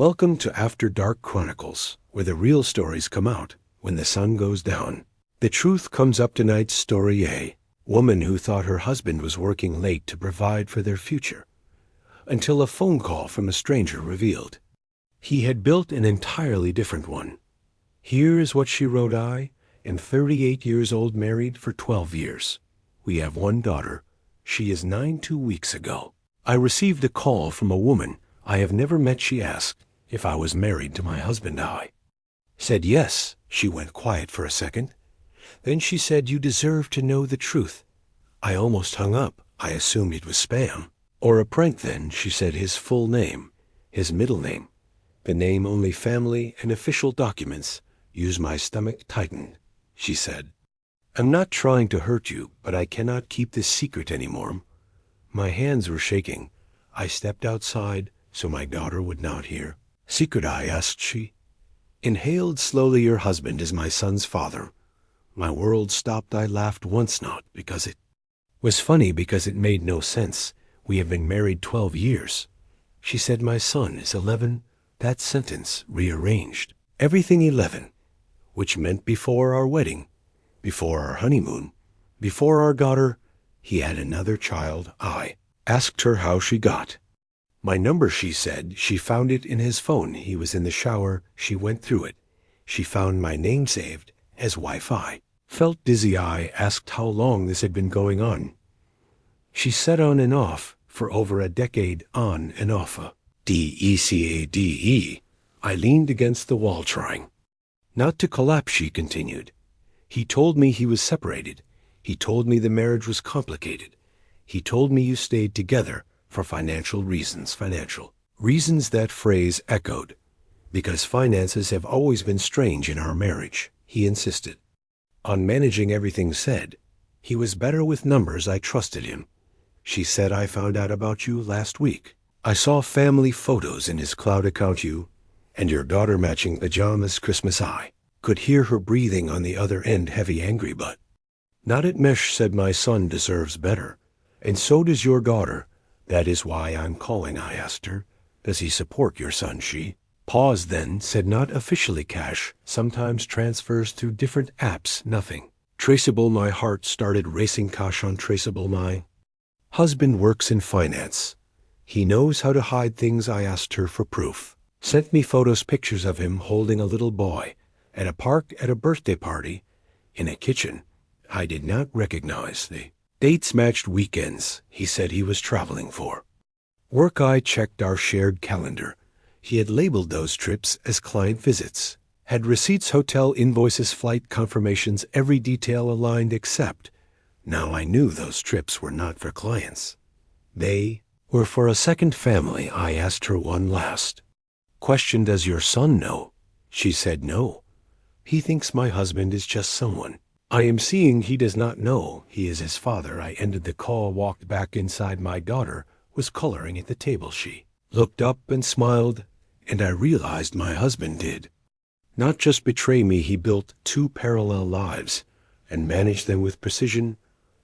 Welcome to After Dark Chronicles, where the real stories come out when the sun goes down. The truth comes up tonight's story A. Woman who thought her husband was working late to provide for their future, until a phone call from a stranger revealed he had built an entirely different one. Here is what she wrote. I am 38 years old, married for 12 years. We have one daughter. She is 9 2 weeks ago. I received a call from a woman I have never met. She asked if I was married to my husband. I said yes. She went quiet for a second. Then she said, "You deserve to know the truth." I almost hung up. I assumed it was spam or a prank. Then she said his full name, his middle name, the name only family and official documents use. My stomach tightened. She said, "I'm not trying to hurt you, but I cannot keep this secret anymore." My hands were shaking. I stepped outside so my daughter would not hear. "Secret?" I asked. She inhaled slowly. "Your husband is my son's father." My world stopped. I laughed once, not because it was funny, because it made no sense. "We have been married 12 years. She said, "My son is 11. That sentence rearranged everything. 11, which meant before our wedding, before our honeymoon, before our daughter, he had another child. I asked her how she got my number. She said she found it in his phone. He was in the shower. She went through it. She found my name saved as Wi-Fi. Felt dizzy. I asked how long this had been going on. She said on and off for over a decade, on and off. DECADE. I leaned against the wall, trying not to collapse. She continued. He told me he was separated. He told me the marriage was complicated. He told me you stayed together for financial reasons. Financial reasons. That phrase echoed. Because finances have always been strange in our marriage. He insisted on managing everything. Said he was better with numbers. I trusted him. She said, "I found out about you last week. I saw family photos in his cloud account. You and your daughter matching pajamas Christmas." I could hear her breathing on the other end, heavy, angry, but not at mesh. Said, "My son deserves better, and so does your daughter. That is why I'm calling." I asked her, "Does he support your son?" She paused, then said, "Not officially. Cash, sometimes transfers through different apps. Nothing traceable." My heart started racing. Cash untraceable. My husband works in finance. He knows how to hide things. I asked her for proof. Sent me photos, pictures of him holding a little boy at a park, at a birthday party, in a kitchen. I did not recognize the dates. Matched weekends he said he was traveling for work. I checked our shared calendar. He had labeled those trips as client visits, had receipts, hotel invoices, flight confirmations, every detail aligned, except now I knew those trips were not for clients. They were for a second family. I asked her one last question. "Does your son know?" She said, "No. He thinks my husband is just someone I am seeing. He does not know he is his father." I ended the call, walked back inside. My daughter was coloring at the table. She looked up and smiled, and I realized my husband did not just betray me. He built 2 parallel lives and managed them with precision.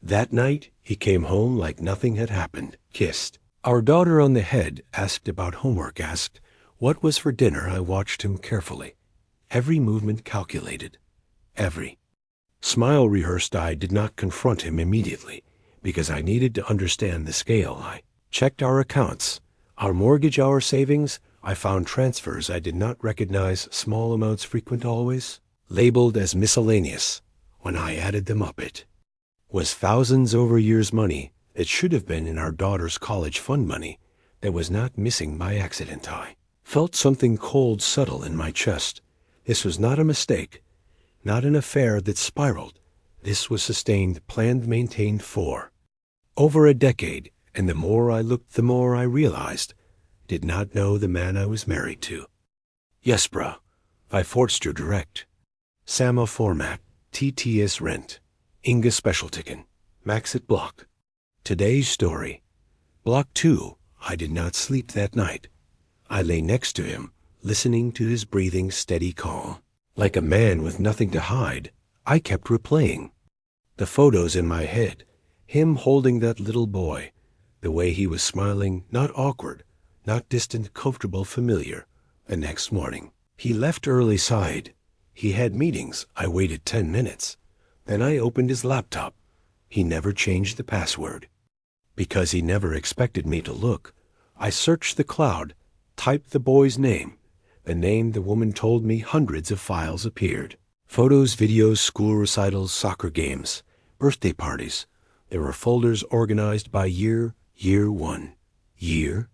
That night, he came home like nothing had happened, kissed our daughter on the head, asked about homework, asked what was for dinner. I watched him carefully, every movement calculated, every smile rehearsed. I did not confront him immediately because I needed to understand the scale. I checked our accounts, our mortgage, our savings. I found transfers I did not recognize, small amounts, frequent, always labeled as miscellaneous. When I added them up, it was thousands over years, money that should have been in our daughter's college fund, money that was not missing by accident. I felt something cold settle in my chest. This was not a mistake, not an affair that spiraled. This was sustained, planned, maintained for over a decade. And the more I looked, the more I realized did not know the man I was married to. Yes, bruh. I forced you direct. Samo format, TTS rent, Inga specialticken, Maxit block. Today's story. Block 2. I did not sleep that night. I lay next to him, listening to his breathing, steady, calm. Like a man with nothing to hide, I kept replaying the photos in my head. Him holding that little boy, the way he was smiling, not awkward, not distant, comfortable, familiar, The next morning, he left early side. He had meetings. I waited 10 minutes. Then I opened his laptop. He never changed the password. Because he never expected me to look, I searched the cloud, typed the boy's name. The name the woman told me. Hundreds of files appeared. Photos, videos, school recitals, soccer games, birthday parties. There were folders organized by year 1, year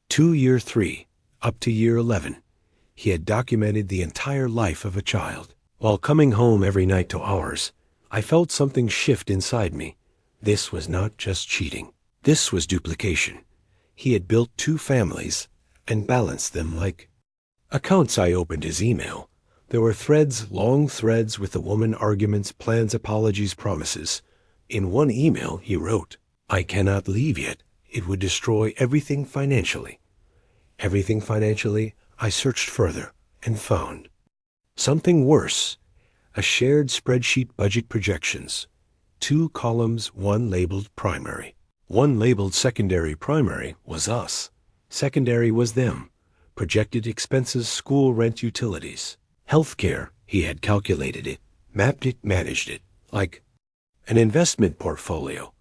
2, year 3, up to year 11. He had documented the entire life of a child. While coming home every night to ours, I felt something shift inside me. This was not just cheating. This was duplication. He had built 2 families and balanced them like accounts. I opened his email. There were threads, long threads with the woman, arguments, plans, apologies, promises. In one email, he wrote, "I cannot leave yet. It would destroy everything financially." Everything financially. I searched further and found something worse. A shared spreadsheet, budget projections. 2 columns, one labeled primary. One labeled secondary. Primary was us. Secondary was them. Projected expenses, school, rent, utilities. Healthcare. He had calculated it, mapped it, managed it, like an investment portfolio.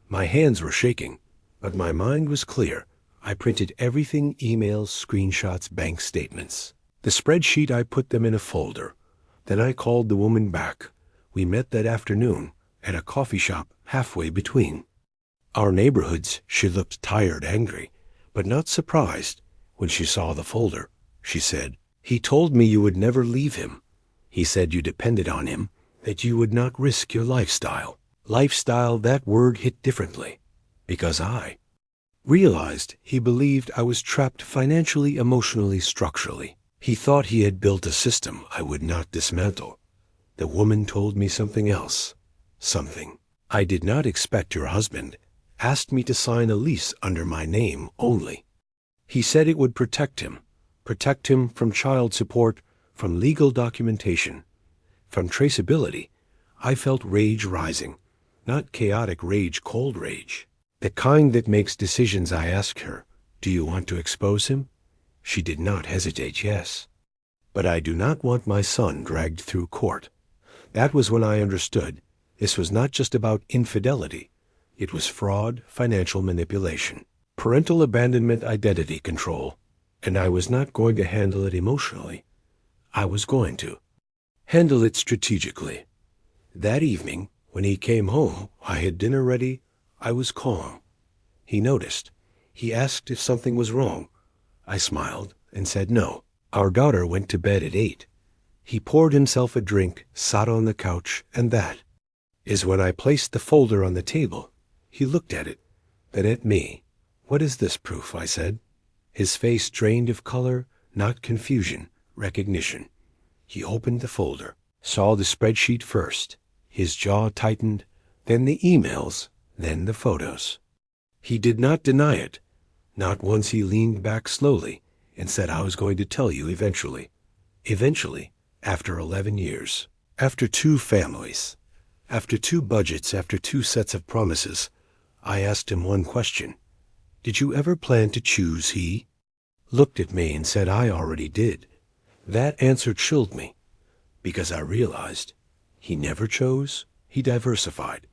My hands were shaking, but my mind was clear. I printed everything: emails, screenshots, bank statements. The spreadsheet, I put them in a folder. Then I called the woman back. We met that afternoon at a coffee shop halfway between our neighborhoods. She looked tired, angry, but not surprised. When she saw the folder, she said, "He told me you would never leave him. He said you depended on him, that you would not risk your lifestyle." Lifestyle, that word hit differently, because I realized he believed I was trapped financially, emotionally, structurally. He thought he had built a system I would not dismantle. The woman told me something else. Something I did not expect. Your husband asked me to sign a lease under my name only. He said it would protect him from child support, from legal documentation, from traceability. I felt rage rising, not chaotic rage, cold rage, the kind that makes decisions. I asked her, "Do you want to expose him?" She did not hesitate. "Yes, but I do not want my son dragged through court." That was when I understood this was not just about infidelity. It was fraud, financial manipulation, parental abandonment, identity control. And I was not going to handle it emotionally. I was going to handle it strategically. That evening, when he came home, I had dinner ready. I was calm. He noticed. He asked if something was wrong. I smiled and said no. Our daughter went to bed at 8. He poured himself a drink, sat on the couch, and that is when I placed the folder on the table. He looked at it, then at me. "What is this proof?" I said. His face drained of color, not confusion, recognition. He opened the folder, saw the spreadsheet first. His jaw tightened, then the emails, then the photos. He did not deny it. Not once. He leaned back slowly and said, "I was going to tell you eventually." Eventually, after 11 years, after 2 families, after 2 budgets, after 2 sets of promises, I asked him one question. "Did you ever plan to choose?" He looked at me and said, "I already did." That answer chilled me, because I realized he never chose. He diversified.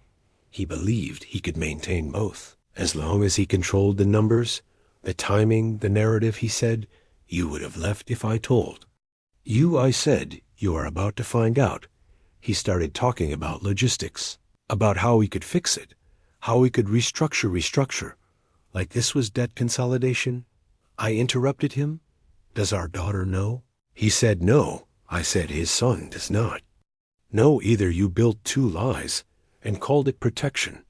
He believed he could maintain both. As long as he controlled the numbers, the timing, the narrative. He said, "You would have left if I told you." I said, "You are about to find out." He started talking about logistics, about how we could fix it, how we could restructure, like this was debt consolidation. I interrupted him. "Does our daughter know?" He said no. I said, "His son does not know either. You built 2 lies and called it protection."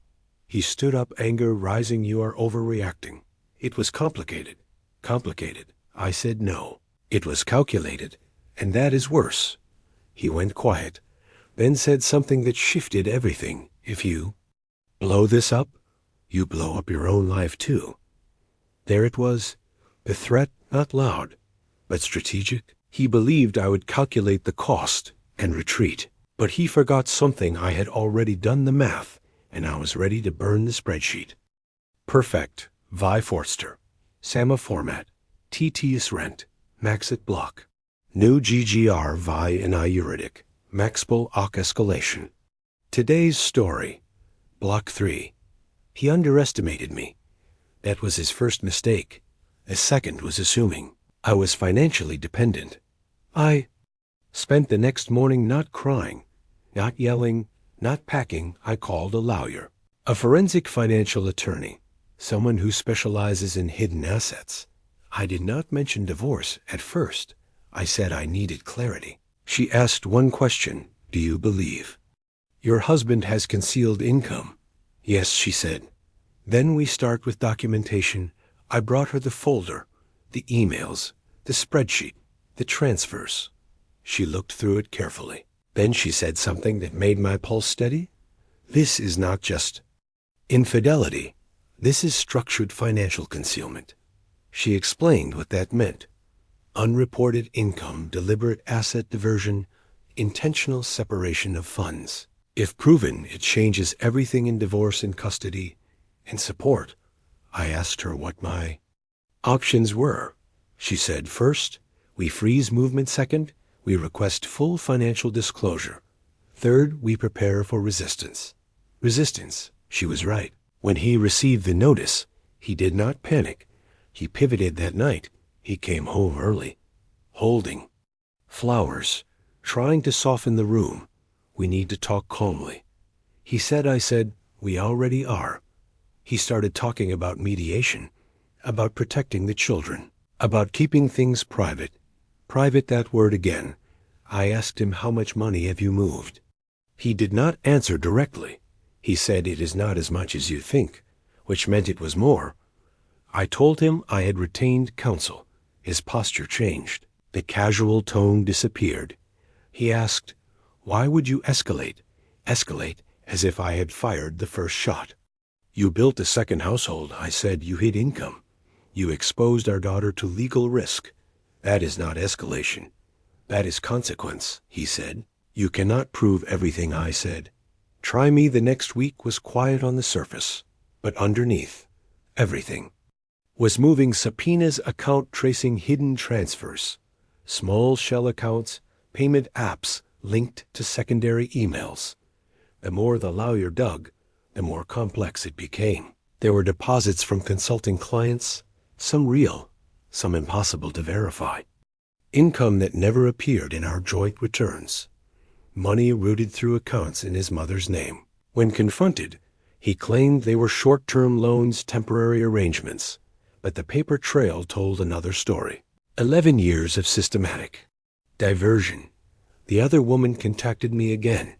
He stood up, anger rising. "You are overreacting. It was complicated." Complicated. I said no. It was calculated, and that is worse. He went quiet, then said something that shifted everything. "If you blow this up, you blow up your own life too." There it was, the threat, not loud, but strategic. He believed I would calculate the cost and retreat, but he forgot something. I had already done the math, and I was ready to burn the spreadsheet. Perfect. Vi Forster. Sama format. TTS rent. Maxit block. Nu GGR vi and iuridic. Maxpol och escalation. Today's story. Block 3. He underestimated me. That was his first mistake. A second was assuming I was financially dependent. I spent the next morning not crying, not yelling, not packing. I called a lawyer, a forensic financial attorney, someone who specializes in hidden assets. I did not mention divorce at first. I said I needed clarity. She asked one question. Do you believe your husband has concealed income? Yes, she said. Then we start with documentation. I brought her the folder, the emails, the spreadsheet, the transfers. She looked through it carefully. Then she said something that made my pulse steady. This is not just infidelity. This is structured financial concealment. She explained what that meant. Unreported income, deliberate asset diversion, intentional separation of funds. If proven, it changes everything in divorce and custody and support. I asked her what my options were. She said, first, we freeze movement. Second, we request full financial disclosure. Third, we prepare for resistance. Resistance. She was right. When he received the notice, he did not panic. He pivoted that night. He came home early, holding flowers, trying to soften the room. We need to talk calmly. He said, I said, we already are. He started talking about mediation, about protecting the children, about keeping things private. Private, that word again. I asked him, how much money have you moved? He did not answer directly. He said, it is not as much as you think, which meant it was more. I told him I had retained counsel. His posture changed. The casual tone disappeared. He asked, why would you escalate? Escalate as if I had fired the first shot. You built a second household. I said, you hid income. You exposed our daughter to legal risk. That is not escalation. That is consequence, he said. You cannot prove everything, I said. Try me. The next week was quiet on the surface, but underneath, everything was moving. Subpoenas, account tracing, hidden transfers, small shell accounts, payment apps linked to secondary emails. The more the lawyer dug, the more complex it became. There were deposits from consulting clients, some real, some impossible to verify. Income that never appeared in our joint returns. Money routed through accounts in his mother's name. When confronted, he claimed they were short-term loans, temporary arrangements, but the paper trail told another story. 11 years of systematic diversion. The other woman contacted me again.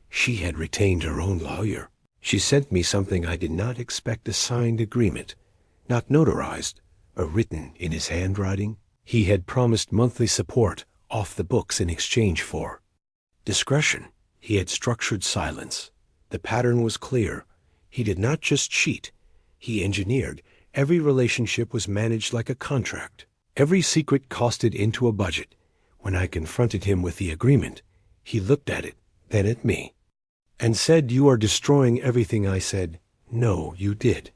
She had retained her own lawyer. She sent me something I did not expect, a signed agreement, not notarized, but written in his handwriting. He had promised monthly support off the books in exchange for discretion. He had structured silence. The pattern was clear. He did not just cheat. He engineered. Every relationship was managed like a contract. Every secret costed into a budget. When I confronted him with the agreement, he looked at it, then at me, and said, you are destroying everything. I said, no, you did.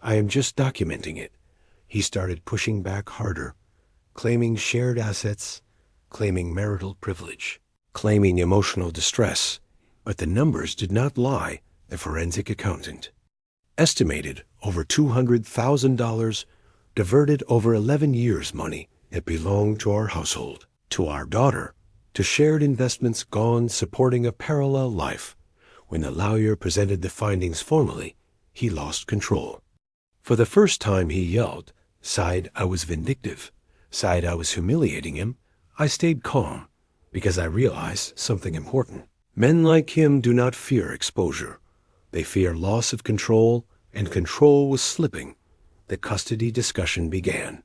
I am just documenting it. He started pushing back harder, claiming shared assets, claiming marital privilege, claiming emotional distress. But the numbers did not lie. The forensic accountant estimated over $200,000 diverted over 11 years' money that belonged to our household, to our daughter, to shared investments gone, supporting a parallel life. When the lawyer presented the findings formally, he lost control. For the first time he yelled, sighed I was vindictive, sighed I was humiliating him. I stayed calm because I realized something important. Men like him do not fear exposure. They fear loss of control, and control was slipping. The custody discussion began.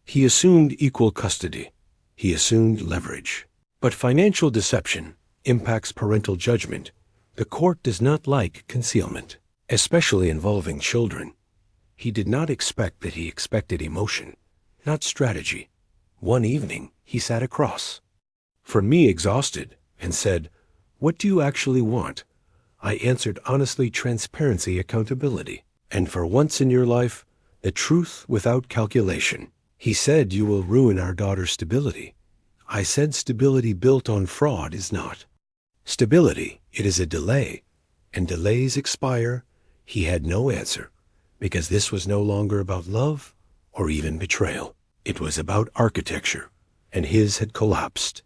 He assumed equal custody. He assumed leverage. But financial deception impacts parental judgment. The court does not like concealment, especially involving children. He did not expect that. He expected emotion, not strategy. One evening, he sat across from me, exhausted, and said, what do you actually want? I answered honestly, transparency, accountability, and for once in your life, the truth without calculation. He said you will ruin our daughter's stability. I said stability built on fraud is not stability, it is a delay, and delays expire. He had no answer, because this was no longer about love or even betrayal. It was about architecture, and his had collapsed.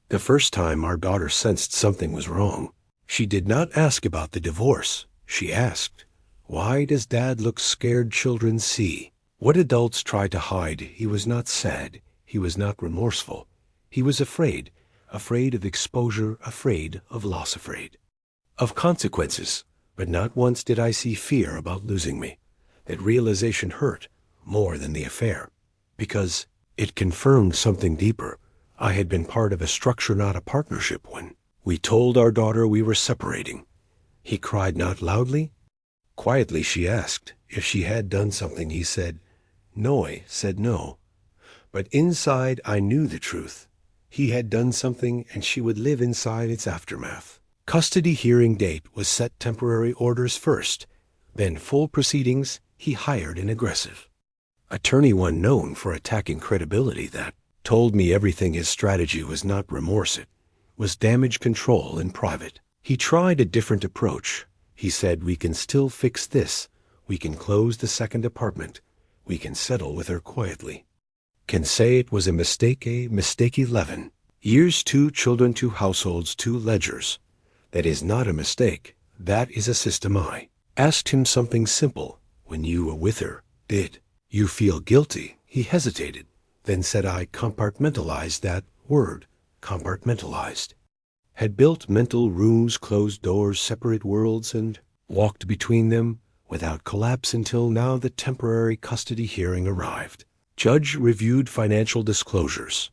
The first time our daughter sensed something was wrong, she did not ask about the divorce. She asked, "Why does Dad look scared children see?" What adults try to hide, he was not sad, he was not remorseful. He was afraid of exposure, afraid of loss, afraid of consequences. But not once did I see fear about losing me. That realization hurt more than the affair, because it confirmed something deeper. I had been part of a structure, not a partnership. When we told our daughter we were separating, he cried, not loudly. Quietly she asked if she had done something. He said no. I said no. But inside I knew the truth. He had done something, and she would live inside its aftermath. Custody hearing date was set. Temporary orders first, then full proceedings. He hired an aggressive attorney, one known for attacking credibility, that told me everything. His strategy was not remorse, it was damage control in private. He tried a different approach. He said, we can still fix this. We can close the second apartment. We can settle with her quietly. Can say it was a mistake 11 years, 2 children, 2 households, 2 ledgers. That is not a mistake. That is a system. I asked him something simple. When you were with her, did you feel guilty? He hesitated, then said, I compartmentalized. That word, compartmentalized, had built mental rooms, closed doors, separate worlds, and walked between them without collapse until now the temporary custody hearing arrived. Judge reviewed financial disclosures,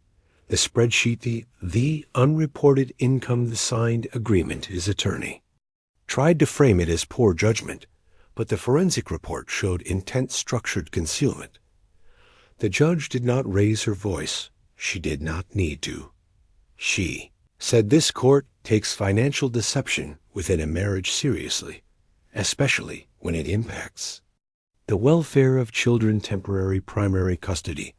the spreadsheet, the unreported income, the signed agreement. His attorney tried to frame it as poor judgment, but the forensic report showed intense structured concealment. The judge did not raise her voice. She did not need to. She said, this court takes financial deception within a marriage seriously, especially when it impacts the welfare of children. Temporary primary custody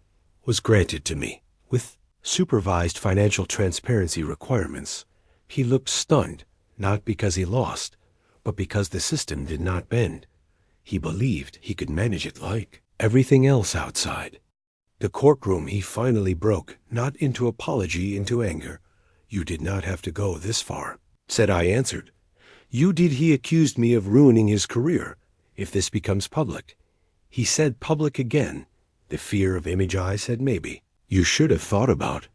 was granted to me with supervised financial transparency requirements. He looked stunned, not because he lost, but because the system did not bend. He believed he could manage it like everything else outside the courtroom. He finally broke, not into apology, into anger. You did not have to go this far, said. I answered, you did. He accused me of ruining his career if this becomes public. He said, public again. The fear of image. I said, maybe you should have thought about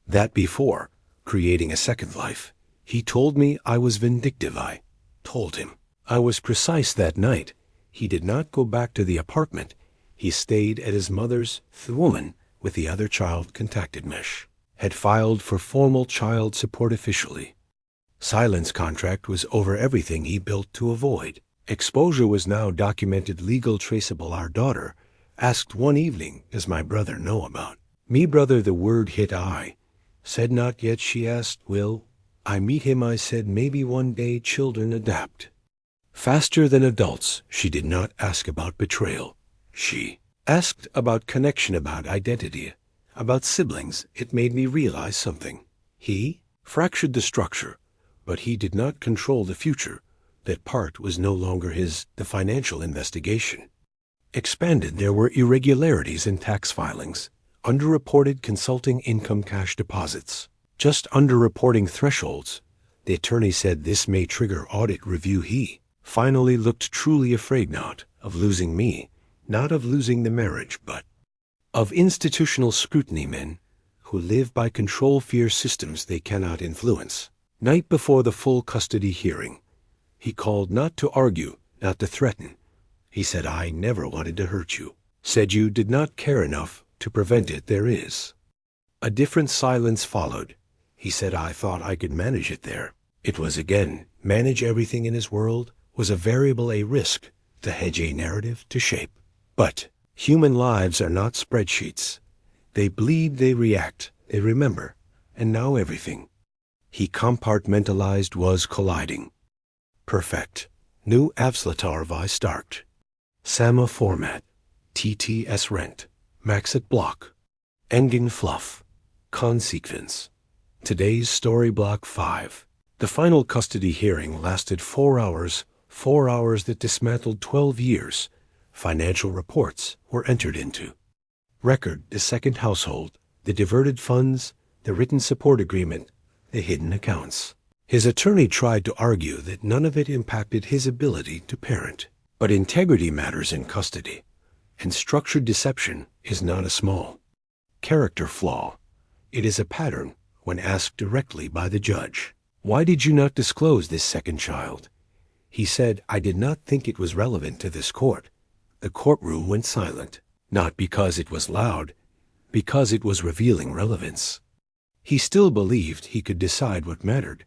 that before creating a second life. He told me I was vindictive. I told him I was precise. That night, he did not go back to the apartment. He stayed at his mother's. The woman with the other child contacted Mesh had filed for formal child support officially. Silence contract was over everything he built to avoid. Exposure was now documented, legal, traceable. Our daughter asked one evening, does my brother know about me? Brother, the word hit. I said, not yet. She asked, will I meet him? I said, maybe one day. Children adapt faster than adults. She did not ask about betrayal. She asked about connection, about identity, about siblings. It made me realize something. He fractured the structure, but he did not control the future. That part was no longer his. The financial investigation expanded. There were irregularities in tax filings, underreported consulting income, cash deposits, just underreporting thresholds. The attorney said this may trigger audit review. He finally looked truly afraid, not of losing me, not of losing the marriage, but of institutional scrutiny. Men who live by control fear systems they cannot influence. Night before the full custody hearing, he called, not to argue, not to threaten. He said, I never wanted to hurt you. Said you did not care enough to prevent it. There is a different silence followed. He said, I thought I could manage it there. It was again, manage everything in his world was a variable, a risk, to hedge, a narrative, to shape. But human lives are not spreadsheets. They bleed, they react, they remember, and now everything he compartmentalized was colliding. Perfect. New Avslatar vi start. Sama format. TTS rent. Maxit block. Ending fluff. Consequence. Today's story block 5. The final custody hearing lasted 4 hours, 4 hours that dismantled 12 years. Financial reports were entered into. Record the second household, the diverted funds, the written support agreement, the hidden accounts. His attorney tried to argue that none of it impacted his ability to parent. But integrity matters in custody, and structured deception is not a small character flaw. It is a pattern when asked directly by the judge. Why did you not disclose this second child? He said, I did not think it was relevant to this court. The courtroom went silent, not because it was loud, because it was revealing relevance. He still believed he could decide what mattered.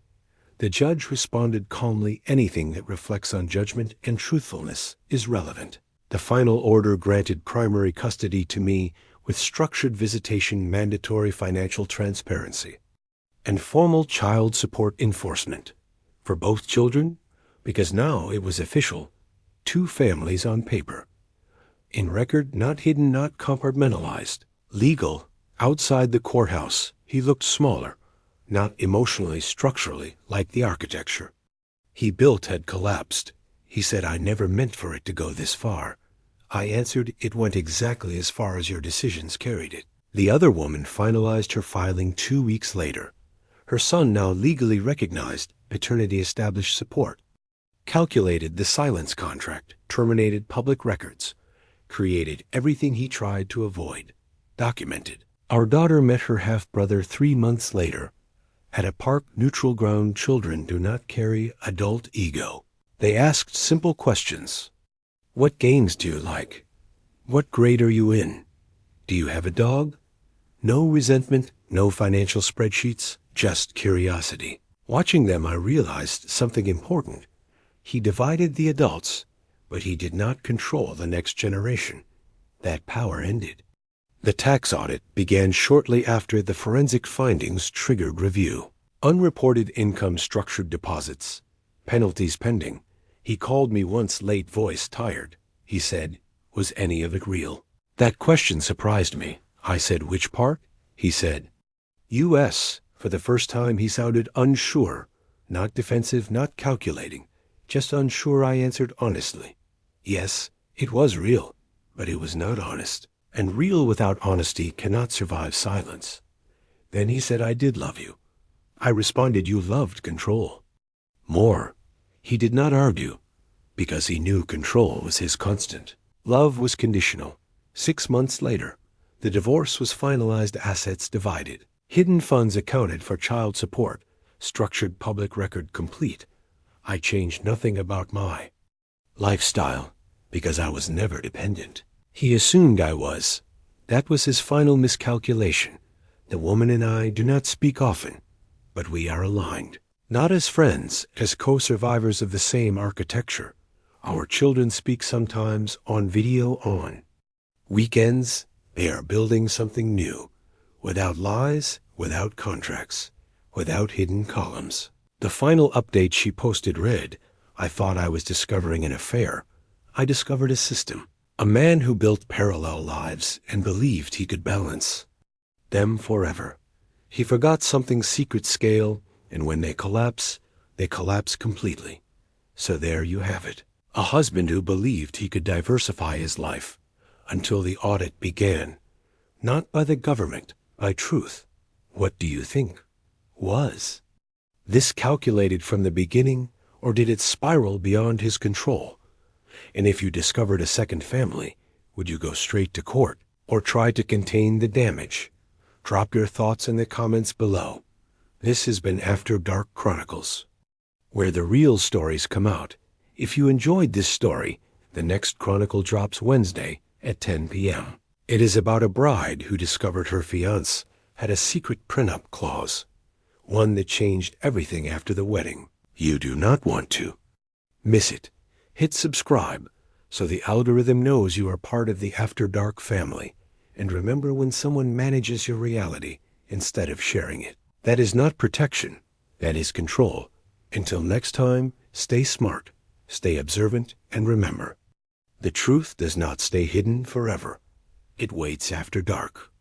The judge responded calmly, anything that reflects on judgment and truthfulness is relevant. The final order granted primary custody to me with structured visitation, mandatory financial transparency, and formal child support enforcement for both children, because now it was official, 2 families on paper. In record, not hidden, not compartmentalized. Legal, outside the courthouse, he looked smaller, not emotionally, structurally, like the architecture he built had collapsed. He said, I never meant for it to go this far. I answered, it went exactly as far as your decisions carried it. The other woman finalized her filing 2 weeks later. Her son, now legally recognized, paternity established support, calculated the silence contract, terminated public records, created everything he tried to avoid, documented. Our daughter met her half-brother 3 months later. At a park, neutral ground. Children do not carry adult ego. They asked simple questions. What games do you like? What grade are you in? Do you have a dog? No resentment, no financial spreadsheets, just curiosity. Watching them, I realized something important. He divided the adults, but he did not control the next generation. That power ended. The tax audit began shortly after the forensic findings triggered review. Unreported income, structured deposits, penalties pending. He called me once late, voice tired. He said, was any of it real? That question surprised me. I said, which part? He said, U.S. For the first time he sounded unsure, not defensive, not calculating, just unsure. I answered honestly, yes, it was real, but it was not honest. And real without honesty cannot survive silence. Then he said, I did love you. I responded, you loved control. More. He did not argue, because he knew control was his constant. Love was conditional. 6 months later, the divorce was finalized, assets divided, hidden funds accounted for, child support, structured public record complete. I changed nothing about my lifestyle, because I was never dependent. He assumed I was. That was his final miscalculation. The woman and I do not speak often, but we are aligned. Not as friends, as co-survivors of the same architecture. Our children speak sometimes on video on weekends. They are building something new, without lies, without contracts, without hidden columns. The final update she posted read, I thought I was discovering an affair. I discovered a system. A man who built parallel lives and believed he could balance them forever. He forgot something, secret scale, and when they collapse completely. So there you have it. A husband who believed he could diversify his life until the audit began. Not by the government, by truth. What do you think? Was this calculated from the beginning, or did it spiral beyond his control? And if you discovered a second family, would you go straight to court or try to contain the damage? Drop your thoughts in the comments below. This has been After Dark Chronicles, where the real stories come out. If you enjoyed this story, the next chronicle drops Wednesday at 10 p.m. It is about a bride who discovered her fiancé had a secret prenup clause, one that changed everything after the wedding. You do not want to miss it. Hit subscribe so the algorithm knows you are part of the After Dark family. And remember, when someone manages your reality instead of sharing it, that is not protection, that is control. Until next time, stay smart, stay observant, and remember, the truth does not stay hidden forever. It waits after dark.